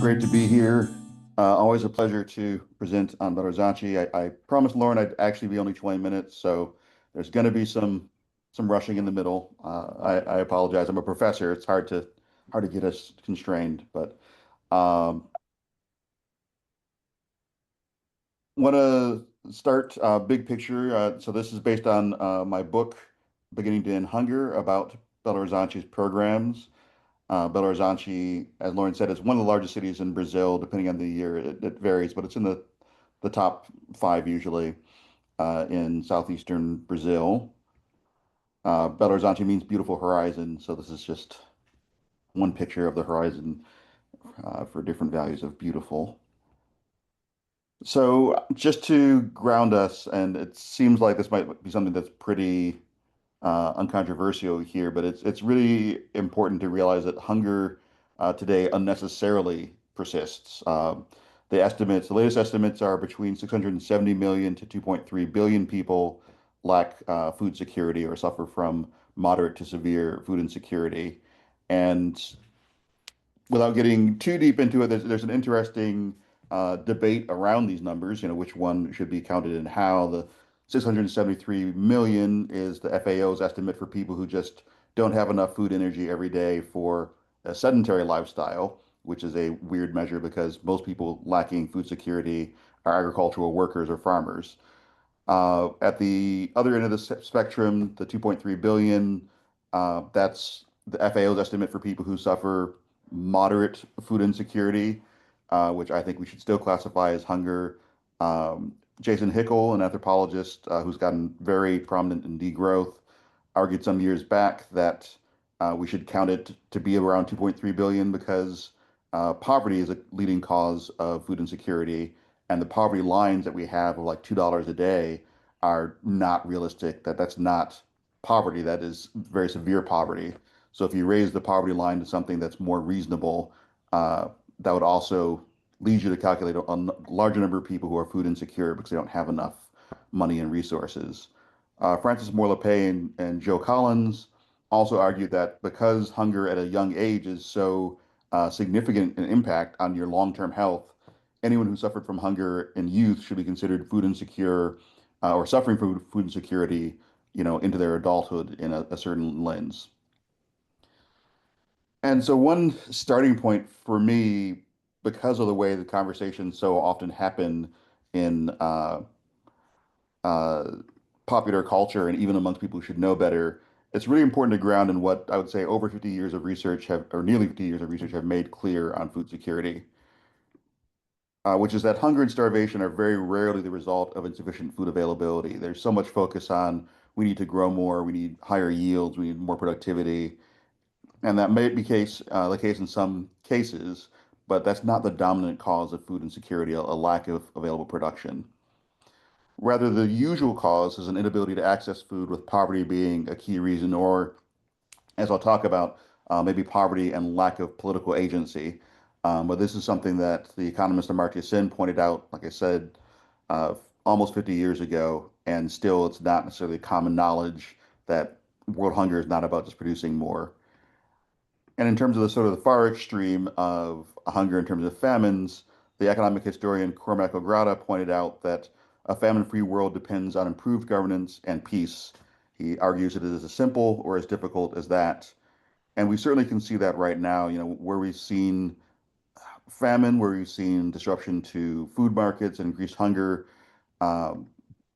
Great to be here. Always a pleasure to present on Belo Horizonte. I promised Lauren I'd actually be only 20 minutes, so there's going to be some rushing in the middle. I apologize. I'm a professor. It's hard to get us constrained, but um, want to start big picture. So this is based on my book, Beginning to End Hunger, about Belo Horizonte's programs. Belo Horizonte, as Lauren said, is one of the largest cities in Brazil. Depending on the year, it varies, but it's in the top five usually in southeastern Brazil. Belo Horizonte means beautiful horizon, so this is just one picture of the horizon for different values of beautiful. So just to ground us, and it seems like this might be something that's pretty uncontroversial here, but it's really important to realize that hunger today unnecessarily persists. The latest estimates are between 670 million to 2.3 billion people lack food security or suffer from moderate to severe food insecurity. And without getting too deep into it, there's an interesting debate around these numbers, which one should be counted and how. The 673 million is the FAO's estimate for people who just don't have enough food energy every day for a sedentary lifestyle, which is a weird measure because most people lacking food security are agricultural workers or farmers. At the other end of the spectrum, the 2.3 billion, that's the FAO's estimate for people who suffer moderate food insecurity, which I think we should still classify as hunger. Jason Hickel, an anthropologist who's gotten very prominent in degrowth, argued some years back that we should count it to be around 2.3 billion because poverty is a leading cause of food insecurity, and the poverty lines that we have of like $2 a day are not realistic. That's not poverty. That is very severe poverty. So if you raise the poverty line to something that's more reasonable, uh, that would also lead you to calculate a larger number of people who are food insecure because they don't have enough money and resources. Francis Moore Lapay and Joe Collins also argued that because hunger at a young age is so significant an impact on your long-term health, anyone who suffered from hunger in youth should be considered food insecure or suffering from food insecurity, into their adulthood in a certain lens. And so one starting point for me, because of the way the conversations so often happen in uh, popular culture and even amongst people who should know better, it's really important to ground in what I would say over 50 years of research have, or nearly 50 years of research have made clear on food security, which is that hunger and starvation are very rarely the result of insufficient food availability. There's so much focus on we need to grow more, we need higher yields, we need more productivity, and that may be the case in some cases, but that's not the dominant cause of food insecurity, a lack of available production. Rather, the usual cause is an inability to access food, with poverty being a key reason, or as I'll talk about, maybe poverty and lack of political agency. But this is something that the economist Amartya Sen pointed out, like I said, uh, almost 50 years ago, and still it's not necessarily common knowledge that world hunger is not about just producing more. And in terms of the sort of the far extreme of hunger in terms of famines, the economic historian Cormac O'Grada pointed out that a famine-free world depends on improved governance and peace. He argues it is as simple or as difficult as that. And we certainly can see that right now, where we've seen famine, where we've seen disruption to food markets and increased hunger. Um,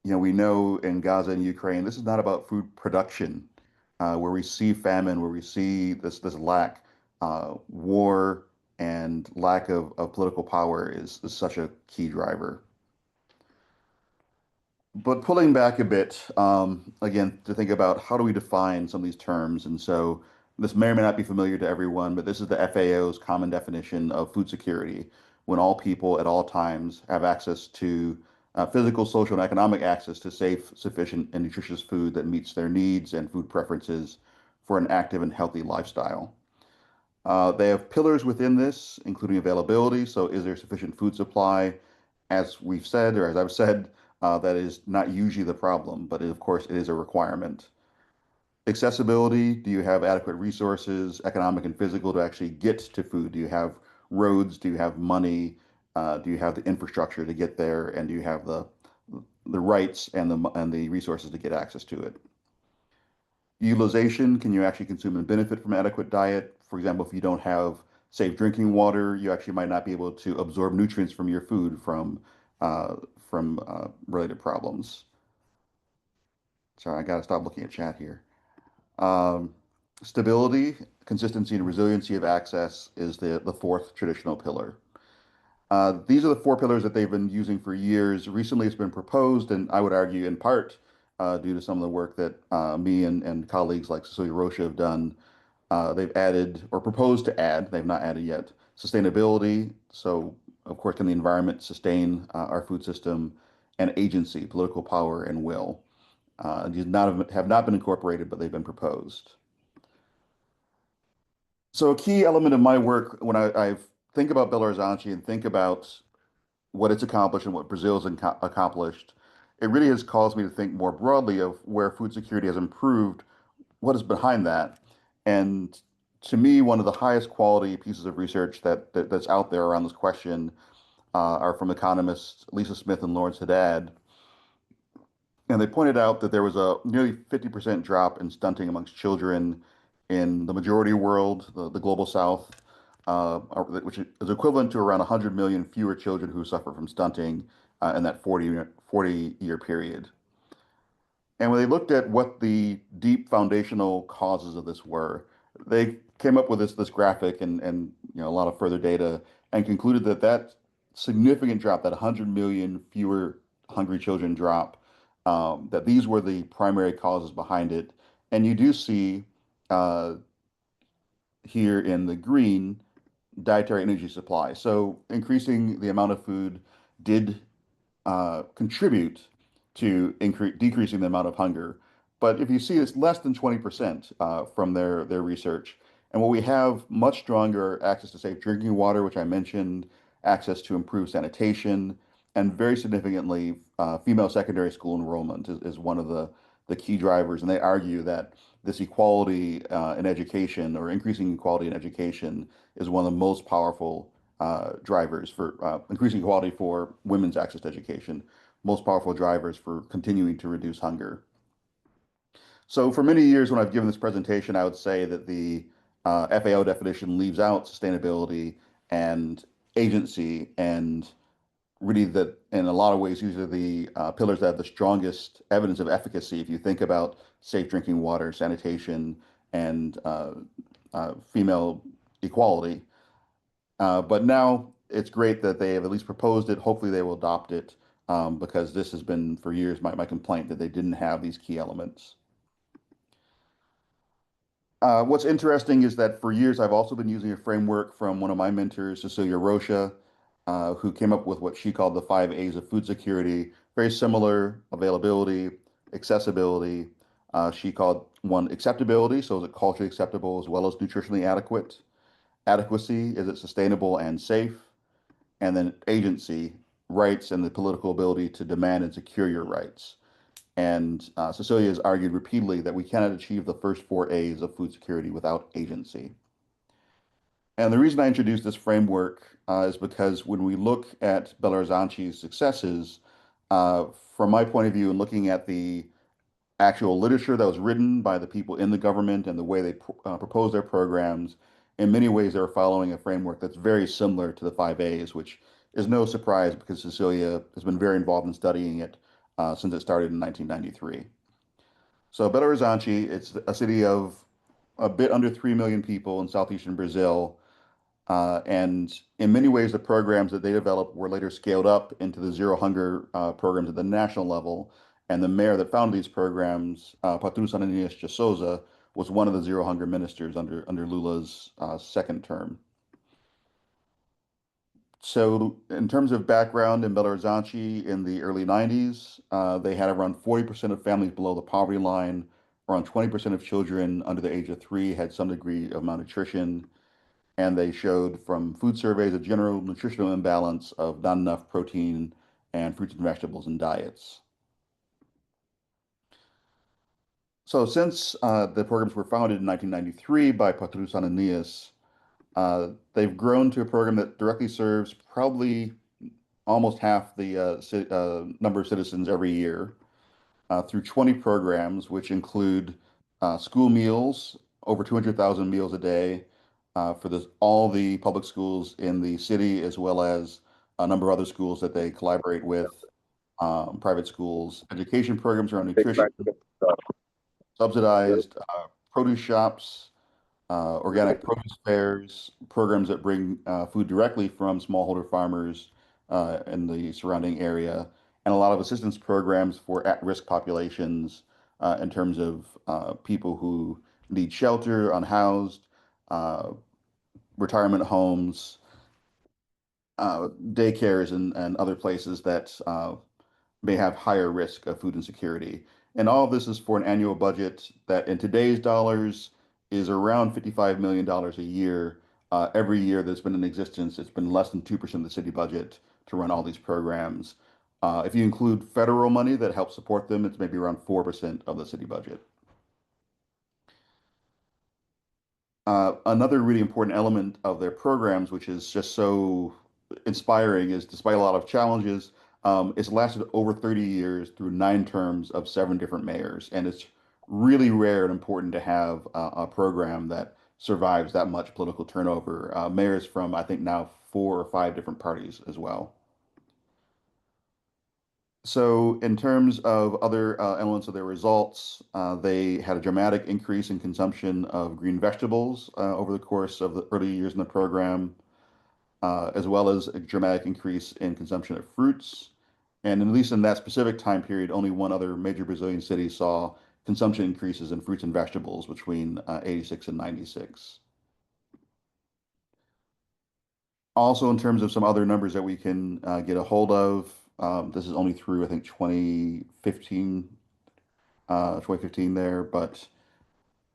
we know in Gaza and Ukraine, this is not about food production, where we see famine, where we see this lack, war and lack of political power is such a key driver. But pulling back a bit, again, to think about how do we define some of these terms. And so this may or may not be familiar to everyone, but this is the FAO's common definition of food security, when all people at all times have access to physical, social, and economic access to safe, sufficient, and nutritious food that meets their needs and food preferences for an active and healthy lifestyle. They have pillars within this, including availability. So, is there sufficient food supply? As we've said, or as I've said, that is not usually the problem, but of course, it is a requirement. Accessibility, do you have adequate resources, economic and physical, to actually get to food? Do you have roads? Do you have money? Do you have the infrastructure to get there? And do you have the rights and the resources to get access to it? Utilization, can you actually consume and benefit from adequate diet? For example, if you don't have safe drinking water, you actually might not be able to absorb nutrients from your food uh, from related problems. Sorry, I got to stop looking at chat here. Um, Stability, consistency, and resiliency of access is the fourth traditional pillar. These are the four pillars that they've been using for years. Recently, it's been proposed, and I would argue in part due to some of the work that me and colleagues like Cecilia Rocha have done. They've added or proposed to add, they've not added yet, sustainability. So, of course, can the environment sustain our food system, and agency, political power, and will? These have not been incorporated, but they've been proposed. So, a key element of my work when I think about Belo Horizonte and think about what it's accomplished and what Brazil's accomplished, it really has caused me to think more broadly of where food security has improved, what is behind that. And to me, one of the highest quality pieces of research that's out there around this question are from economists Lisa Smith and Lawrence Haddad. And they pointed out that there was a nearly 50% drop in stunting amongst children in the majority world, the global south, which is equivalent to around 100 million fewer children who suffer from stunting in that 40-year period. And when they looked at what the deep foundational causes of this were, they came up with this graphic and a lot of further data and concluded that that significant drop, that 100 million fewer hungry children drop, that these were the primary causes behind it. And you do see uh, here in the green dietary energy supply. So increasing the amount of food did contribute to decreasing the amount of hunger. But if you see, it's less than 20% from their research. And what we have much stronger access to safe drinking water, which I mentioned, access to improved sanitation, and very significantly, female secondary school enrollment is one of the key drivers. And they argue that this equality in education or increasing equality in education is one of the most powerful drivers for increasing equality for women's access to education, most powerful drivers for continuing to reduce hunger. So for many years, when I've given this presentation, I would say that the FAO definition leaves out sustainability and agency, and really that in a lot of ways, these are the pillars that have the strongest evidence of efficacy. If you think about safe drinking water, sanitation, and female equality. But now it's great that they have at least proposed it. Hopefully, they will adopt it because this has been for years my complaint that they didn't have these key elements. What's interesting is that for years I've also been using a framework from one of my mentors, Cecilia Rocha, who came up with what she called the 5 A's of food security. Very similar: availability, accessibility. She called one acceptability, so is it culturally acceptable as well as nutritionally adequate? Adequacy, is it sustainable and safe? And then agency, rights, and the political ability to demand and secure your rights. And Cecilia has argued repeatedly that we cannot achieve the first 4 A's of food security without agency. And the reason I introduced this framework is because when we look at Belo Horizonte's successes, uh, from my point of view, and looking at the actual literature that was written by the people in the government and the way they propose their programs, in many ways they're following a framework that's very similar to the 5 A's, which is no surprise because Cecilia has been very involved in studying it since it started in 1993. So Belo Horizonte, it's a city of a bit under 3 million people in southeastern Brazil. And in many ways, the programs that they developed were later scaled up into the zero hunger programs at the national level. And the mayor that founded these programs, Patrus Ananias de Souza, was one of the zero hunger ministers under Lula's second term. So, in terms of background in Belo Horizonte in the early 90s, they had around 40% of families below the poverty line. Around 20% of children under the age of 3 had some degree of malnutrition. And they showed from food surveys a general nutritional imbalance of not enough protein and fruits and vegetables in diets. So since the programs were founded in 1993 by Patrus Ananias, They've grown to a program that directly serves probably almost half the number of citizens every year through 20 programs, which include school meals, over 200,000 meals a day for all the public schools in the city, as well as a number of other schools that they collaborate with, private schools, education programs around nutrition, subsidized produce shops, organic produce fairs, programs that bring food directly from smallholder farmers in the surrounding area, and a lot of assistance programs for at-risk populations in terms of people who need shelter, unhoused, uh, retirement homes, daycares, and other places that may have higher risk of food insecurity. And all of this is for an annual budget that in today's dollars is around $55 million dollars a year. Every year that's been in existence, it's been less than 2% of the city budget to run all these programs. If you include federal money that helps support them, it's maybe around 4% of the city budget. Another really important element of their programs, which is just so inspiring, is despite a lot of challenges, it's lasted over 30 years through 9 terms of 7 different mayors. And it's really rare and important to have a program that survives that much political turnover. Mayors from, I think, now 4 or 5 different parties as well. So, in terms of other elements of their results, they had a dramatic increase in consumption of green vegetables over the course of the early years in the program, as well as a dramatic increase in consumption of fruits. And at least in that specific time period, only one other major Brazilian city saw consumption increases in fruits and vegetables between 86 and 96. Also, in terms of some other numbers that we can get a hold of, this is only through, I think, 2015 there, but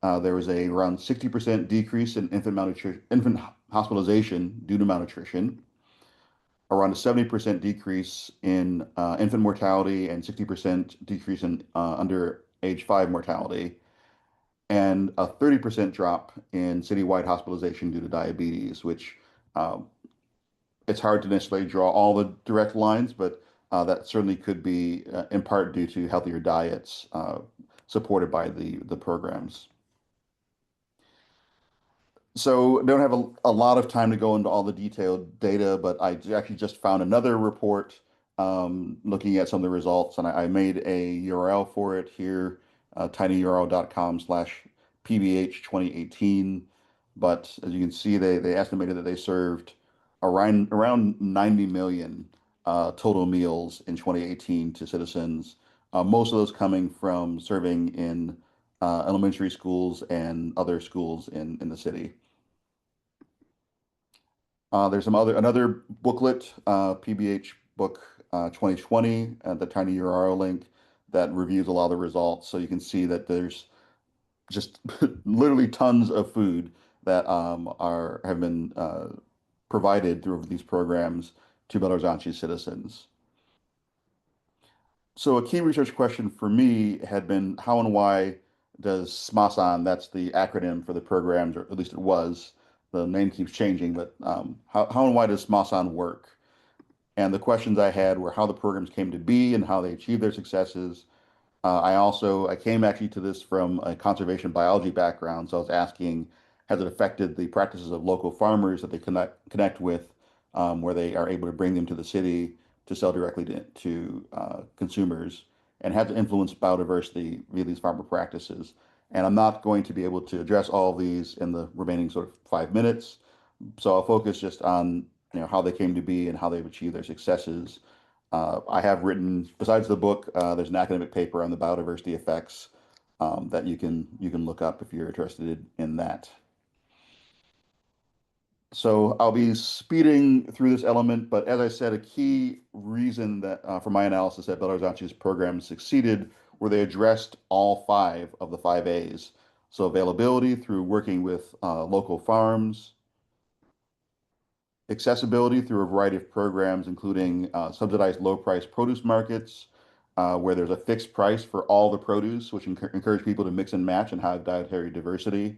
there was a around 60% decrease in infant hospitalization due to malnutrition, around a 70% decrease in infant mortality, and 60% decrease in under age 5 mortality, and a 30% drop in citywide hospitalization due to diabetes, which um, it's hard to necessarily draw all the direct lines, but that certainly could be in part due to healthier diets supported by the programs. So don't have a lot of time to go into all the detailed data, but actually just found another report looking at some of the results, and I made a URL for it here, tinyurl.com/PBH 2018. But as you can see, they estimated that they served around 90 million total meals in 2018 to citizens, most of those coming from serving in elementary schools and other schools in the city. There's another booklet, PBH book 2020, the tiny URL link that reviews a lot of the results. So you can see that there's just literally tons of food that are have been provided through these programs to Belo Horizonte citizens. So a key research question for me had been how and why does SMASAN, that's the acronym for the programs, or at least it was, the name keeps changing, but how and why does SMASAN work? And the questions I had were how the programs came to be and how they achieved their successes. I came actually to this from a conservation biology background, so I was asking, has it affected the practices of local farmers that they connect with, where they are able to bring them to the city to sell directly to consumers, and has it influenced biodiversity via these farmer practices? And I'm not going to be able to address all of these in the remaining sort of 5 minutes, so I'll focus just on how they came to be and how they've achieved their successes. I have written, besides the book, there's an academic paper on the biodiversity effects that you can look up if you're interested in that. So I'll be speeding through this element, but as I said, a key reason that for my analysis that Belo Horizonte's program succeeded were they addressed all 5 of the 5 A's. So availability through working with local farms, accessibility through a variety of programs, including subsidized low price produce markets, where there's a fixed price for all the produce, which encourage people to mix and match and have dietary diversity.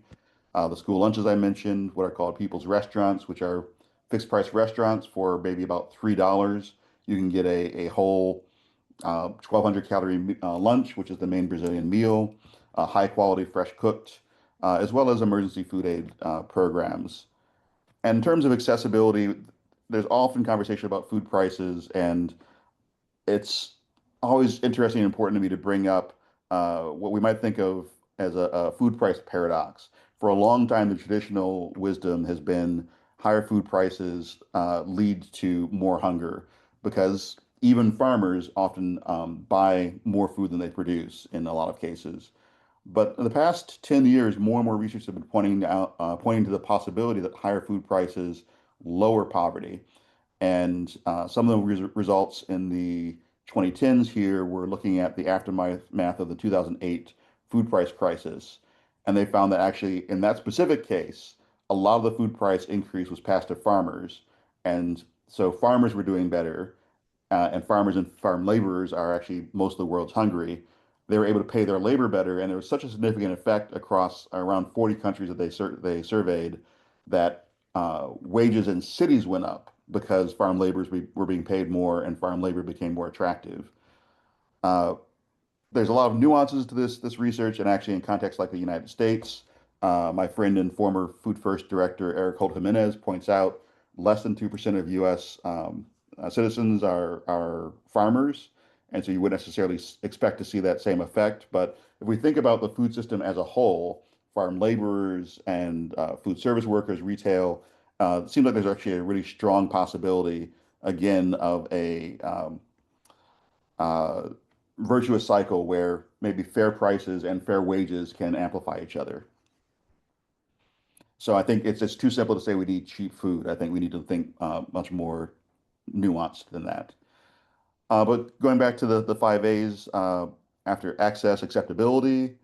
The school lunches I mentioned, what are called people's restaurants, which are fixed price restaurants for maybe about $3. You can get a whole 1,200 calorie lunch, which is the main Brazilian meal, high quality, fresh cooked, as well as emergency food aid programs. And in terms of accessibility, there's often conversation about food prices, and it's always interesting and important to me to bring up what we might think of as a food price paradox. For a long time, the traditional wisdom has been higher food prices lead to more hunger because even farmers often buy more food than they produce in a lot of cases. But in the past 10 years, more and more research have been pointing to the possibility that higher food prices lower poverty. And some of the results in the 2010s here were looking at the aftermath of the 2008 food price crisis. And they found that actually, in that specific case, a lot of the food price increase was passed to farmers. And so farmers were doing better, and farmers and farm laborers are actually most of the world's hungry. They were able to pay their labor better, and there was such a significant effect across around 40 countries that they surveyed that wages in cities went up because farm laborers were being paid more and farm labor became more attractive. Uh, there's a lot of nuances to this research, and actually in contexts like the United States, my friend and former Food First director Eric Holt Jimenez points out less than 2% of U.S. Citizens are farmers, and so you wouldn't necessarily expect to see that same effect. But if we think about the food system as a whole, farm laborers and food service workers, retail, it seems like there's actually a really strong possibility, again, of a uh, virtuous cycle where maybe fair prices and fair wages can amplify each other. So I think it's just too simple to say we need cheap food. I think we need to think much more nuanced than that. But going back to the five A's, after access, acceptability,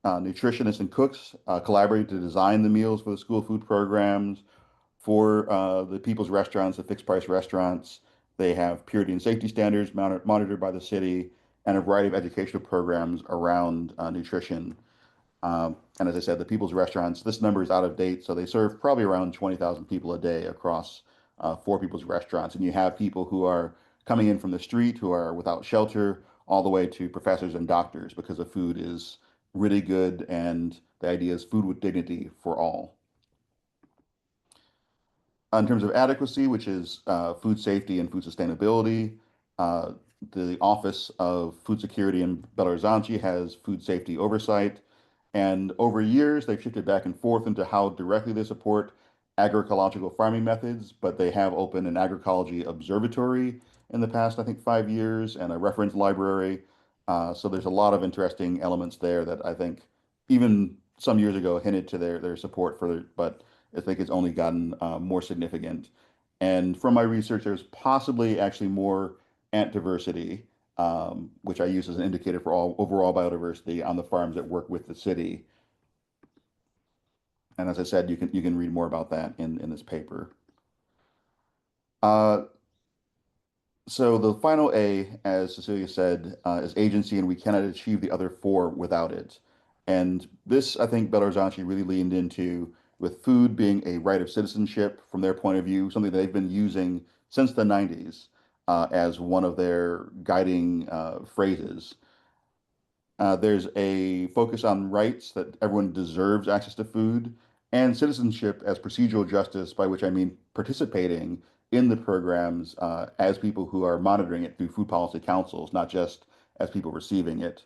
nutritionists and cooks collaborate to design the meals for the school food programs. For the people's restaurants, the fixed price restaurants, they have purity and safety standards monitored by the city and a variety of educational programs around nutrition. And as I said, the people's restaurants, this number is out of date, so they serve probably around 20,000 people a day across four people's restaurants. And you have people who are coming in from the street who are without shelter, all the way to professors and doctors because the food is really good and the idea is food with dignity for all. In terms of adequacy, which is food safety and food sustainability, uh, the Office of Food Security in Belo Horizonte has food safety oversight. And over years, they've shifted back and forth into how directly they support agroecological farming methods, but they have opened an agroecology observatory in the past, I think, 5 years and a reference library. So there's a lot of interesting elements there that I think even some years ago hinted to their support for, but I think it's only gotten more significant. And from my research, there's possibly actually more ant diversity, which I use as an indicator for all overall biodiversity on the farms that work with the city. And as I said, you can read more about that in this paper. Uh, so the final A, as Cecilia said, is agency, and we cannot achieve the other four without it. And this, I think, Belo Horizonte really leaned into with food being a right of citizenship from their point of view, something they've been using since the 90s as one of their guiding phrases. There's a focus on rights that everyone deserves access to food and citizenship as procedural justice, by which I mean participating in the programs as people who are monitoring it through food policy councils, not just as people receiving it.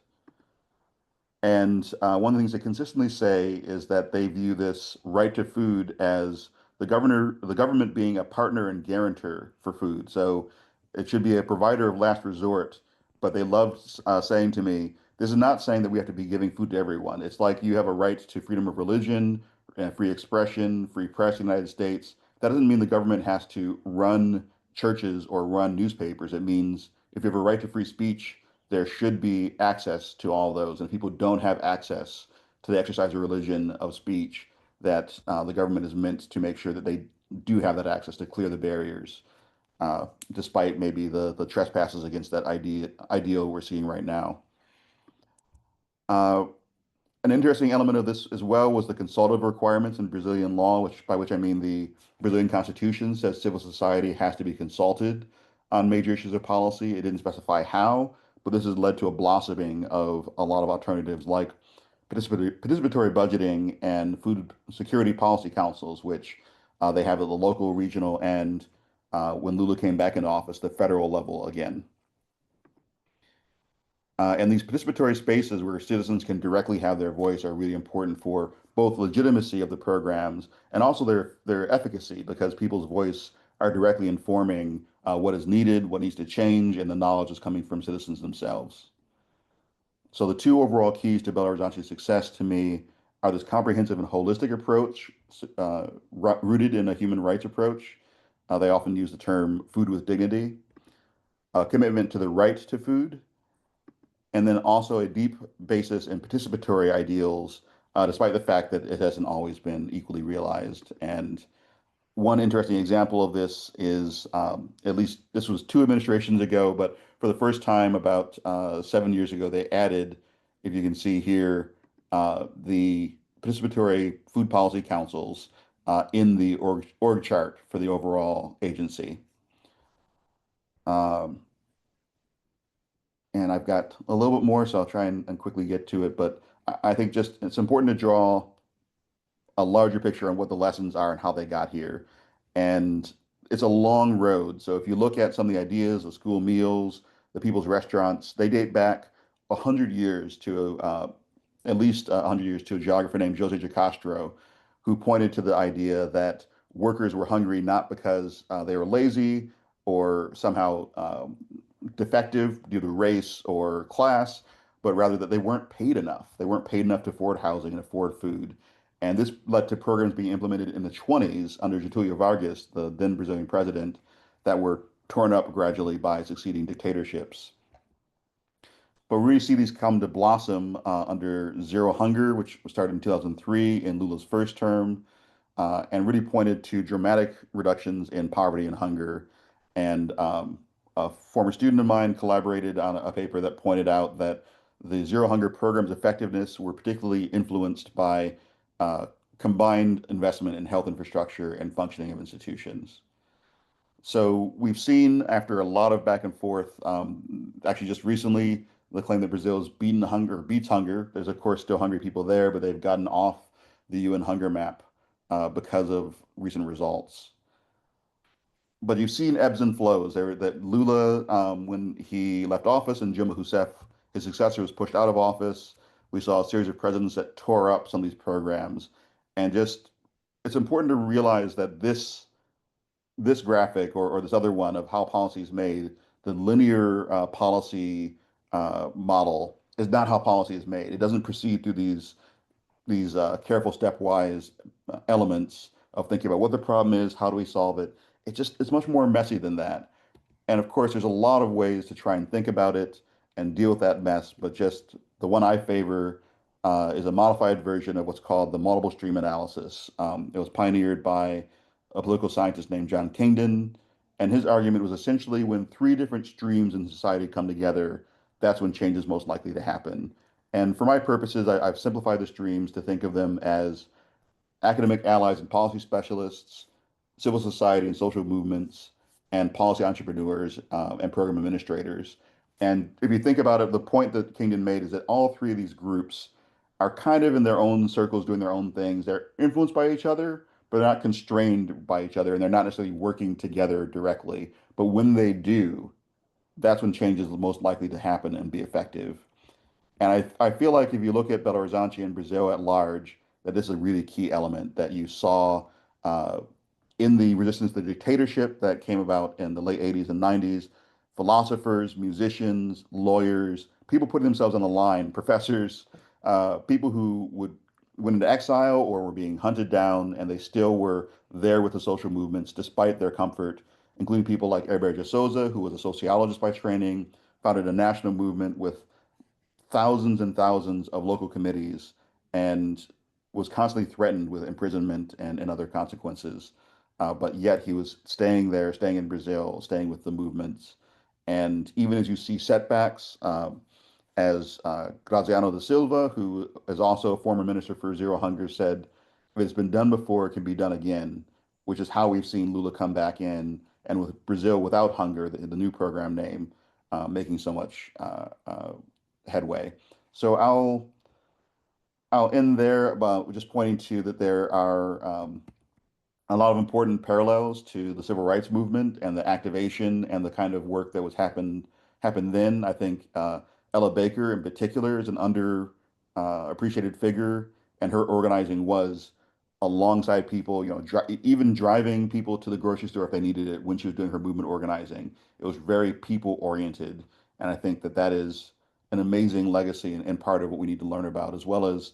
And one of the things they consistently say is that they view this right to food as the government being a partner and guarantor for food. So it should be a provider of last resort. But they love saying to me, this is not saying that we have to be giving food to everyone. It's like you have a right to freedom of religion, free expression, free press in the United States. That doesn't mean the government has to run churches or run newspapers. It means if you have a right to free speech, there should be access to all those. And if people don't have access to the exercise of religion, of speech, that the government is meant to make sure that they do have that access to clear the barriers, despite maybe the trespasses against that ideal we're seeing right now. Uh, An interesting element of this as well was the consultative requirements in Brazilian law, which by which I mean the Brazilian Constitution says civil society has to be consulted on major issues of policy. It didn't specify how, but this has led to a blossoming of a lot of alternatives like participatory budgeting and food security policy councils, which they have at the local, regional, and when Lula came back into office, the federal level again. And these participatory spaces where citizens can directly have their voice are really important for both legitimacy of the programs and also their efficacy because people's voice are directly informing what is needed, what needs to change, and the knowledge is coming from citizens themselves. So the two overall keys to Belo Horizonte's success to me are this comprehensive and holistic approach rooted in a human rights approach. They often use the term food with dignity, a commitment to the right to food, and then also a deep basis in participatory ideals, despite the fact that it hasn't always been equally realized. And one interesting example of this is, at least this was two administrations ago, but for the first time about 7 years ago, they added, if you can see here, the participatory food policy councils in the org chart for the overall agency. Um, and I've got a little bit more, so I'll try and quickly get to it. But I think just it's important to draw a larger picture on what the lessons are and how they got here. And it's a long road. So if you look at some of the ideas, the school meals, the people's restaurants, they date back 100 years to at least 100 years to a geographer named Jose de Castro, who pointed to the idea that workers were hungry not because they were lazy or somehow defective due to race or class, but rather that they weren't paid enough. They weren't paid enough to afford housing and afford food. And this led to programs being implemented in the 20s under Getulio Vargas, the then Brazilian president, that were torn up gradually by succeeding dictatorships. But we really see these come to blossom under Zero Hunger, which was started in 2003 in Lula's first term, and really pointed to dramatic reductions in poverty and hunger. And a former student of mine collaborated on a paper that pointed out that the Zero Hunger program's effectiveness were particularly influenced by uh, combined investment in health infrastructure and functioning of institutions. So we've seen after a lot of back and forth, actually just recently, the claim that Brazil's beaten hunger, beats hunger. There's of course still hungry people there, but they've gotten off the UN hunger map because of recent results. But you've seen ebbs and flows. There that Lula, when he left office, and Dilma Rousseff, his successor, was pushed out of office. We saw a series of presidents that tore up some of these programs, and just it's important to realize that this graphic or this other one of how policy is made, the linear policy model is not how policy is made. It doesn't proceed through these careful stepwise elements of thinking about what the problem is, how do we solve it. It's much more messy than that. And of course, there's a lot of ways to try and think about it and deal with that mess, but just the one I favor is a modified version of what's called the multiple stream analysis. It was pioneered by a political scientist named John Kingdon, and his argument was essentially when three different streams in society come together, that's when change is most likely to happen. And for my purposes, I've simplified the streams to think of them as academic allies and policy specialists, civil society and social movements, and policy entrepreneurs and program administrators. And if you think about it, the point that Kingdon made is that all three of these groups are kind of in their own circles doing their own things. They're influenced by each other, but they're not constrained by each other, and they're not necessarily working together directly. But when they do, that's when change is most likely to happen and be effective. And I feel like if you look at Belo Horizonte and Brazil at large, that this is a really key element that you saw uh, in the resistance to dictatorship that came about in the late 80s and 90s. Philosophers, musicians, lawyers, people putting themselves on the line, professors, people who would went into exile or were being hunted down, and they still were there with the social movements despite their comfort, including people like Herbert de Souza, who was a sociologist by training, founded a national movement with thousands and thousands of local committees and was constantly threatened with imprisonment and other consequences. But yet he was staying there, staying in Brazil, staying with the movements. And even as you see setbacks, as Graziano da Silva, who is also a former minister for Zero Hunger, said, if it's been done before, it can be done again, which is how we've seen Lula come back in, and with Brazil Without Hunger, the new program name, making so much headway. So I'll end there about just pointing to that there are a lot of important parallels to the civil rights movement and the activation and the kind of work that was happened then. I think Ella Baker in particular is an under appreciated figure, and her organizing was alongside people, even driving people to the grocery store if they needed it when she was doing her movement organizing. It was very people oriented, and I think that that is an amazing legacy and part of what we need to learn about, as well as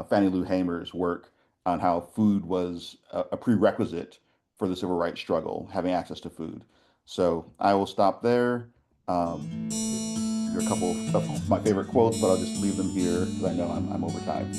Fannie Lou Hamer's work on how food was a prerequisite for the civil rights struggle, having access to food. So I will stop there. There are a couple of my favorite quotes, but I'll just leave them here because I know I'm over time.